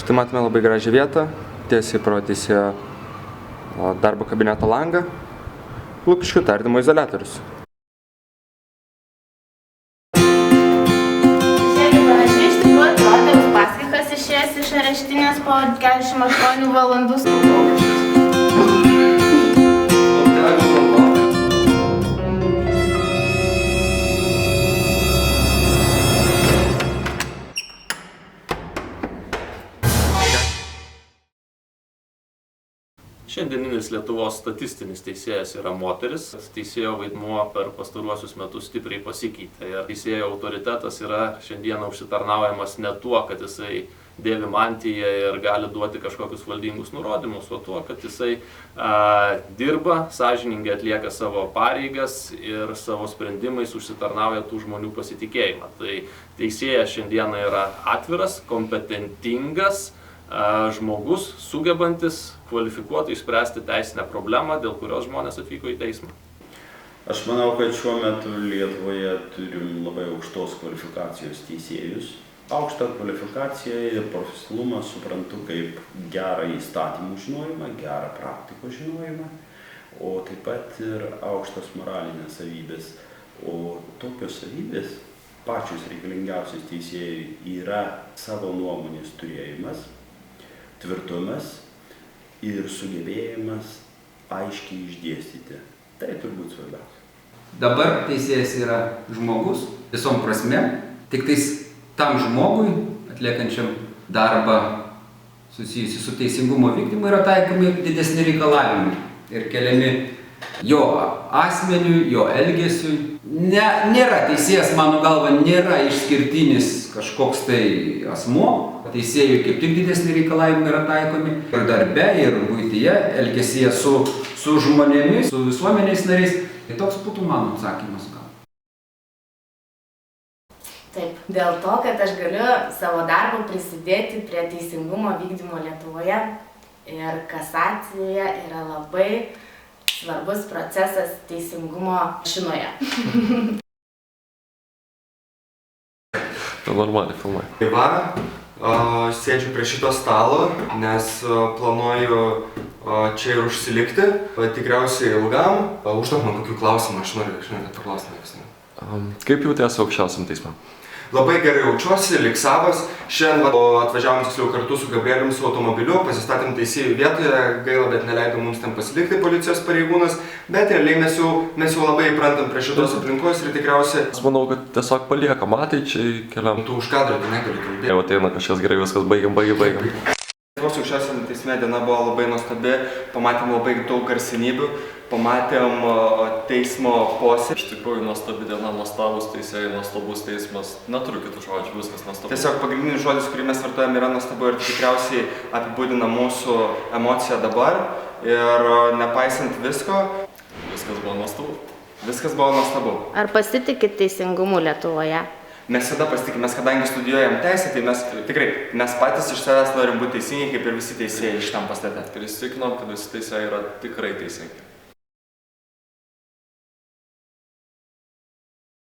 Štai matome labai gražią vietą, tiesiai pro teisėjo darbo kabineto langą, Lukiškių tardymo izoliatorius. Šiandien panašiai iš tikrųjų atrodė Uspaskichas išėjęs iš areštinės po 48 valandų skubos. Šiandieninis Lietuvos statistinis teisėjas yra moteris. Teisėjo vaidmuo per pastaruosius metus stipriai pasikeitė. Ir teisėjo autoritetas yra šiandieną užsitarnaujamas ne tuo, kad jisai dėvi mantiją ir gali duoti kažkokius valdingus nurodymus, o tuo, kad jisai dirba, sąžiningai atlieka savo pareigas ir savo sprendimais užsitarnauja tų žmonių pasitikėjimą. Tai teisėjas šiandieną yra atviras, kompetentingas žmogus, sugebantis kvalifikuotai išspręsti teisinę problemą, dėl kurios žmonės atvyko į teismą. Aš manau, kad šiuo metu Lietuvoje turim labai aukštos kvalifikacijos teisėjus. Aukštą kvalifikaciją ir profesionalumą suprantu kaip gerą įstatymų žinojimą, gerą praktikos žinojimą, o taip pat ir aukštas moralinės savybės. O tokios savybės, pačios reikalingiausios teisėjai, yra savo nuomonės turėjimas, tvirtumas ir sugebėjimas aiškiai išdėstyti. Tai turbūt svarbiausia. Dabar teisėjas yra žmogus visom prasmėm, tik tais tam žmogui, atliekančiam darbą susijusi su teisingumo vykdymu, yra taikomi didesni reikalavimai ir keliami jo asmeniui, jo elgesiui. Nėra teisėjas, mano galva, nėra išskirtinis kažkoks tai asmuo. Teisėjui kaip tik didesni reikalavimai yra taikomi ir darbe, ir buityje, elgesyje su žmonėmis, su visuomeniais nariais. Tai toks būtų mano atsakymas gal. Taip, dėl to, kad aš galiu savo darbu prisidėti prie teisingumo vykdymo Lietuvoje ir kasacija yra labai svarbus procesas teisingumo mašinoje. Normaliai filmai. Tai va, sėdžiu prie šito stalo, nes planuoju čia ir užsilikti, tikriausiai ilgam. Užduok man kokių klausimų, aš noriu kad paklausti. Kaip jautiesi aukščiausiam teisme? Labai gerai jaučiuosi, lyg savas. Šiandien atvažiavom tiksliau kartu su Gabrielium su automobiliu, pasistatėm teisėjų vietoje, gaila, bet neleido mums ten pasilikti policijos pareigūnas, bet realiai mes jau labai įprantam prie šitos aplinkos ir tikriausiai... Aš manau, kad tiesiog paliekam ateičiai keliam. Tu už kadrą, tu negali kalbėti. Jau ateina kažkas gerai, viskas baigiam. Lietuvos aukščiausiame teisme diena buvo labai nuostabi, pamatėm labai daug garsenybių, pamatėm teismo posėdį. Iš tikrųjų nuostabi diena, nuostabus teisėjai, nuostabus teismas. Neturiu kitų žodžių, viskas nuostabu. Tiesiog pagrindinis žodis, kurį mes vartojame, yra nuostabu ir tikriausiai apibūdina mūsų emociją dabar. Ir nepaisant visko, Viskas buvo nuostabu. Viskas buvo nuostabu. Ar pasitikit teisingumu Lietuvoje? Mes visada pasitikime, mes kadangi studijuojam teisę, tai mes patys iš savęs norim būti teisingi, kaip ir visi teisėjai šitam pastate. Ir įsitikinom, kad visi teisėjai yra tikrai teisingi.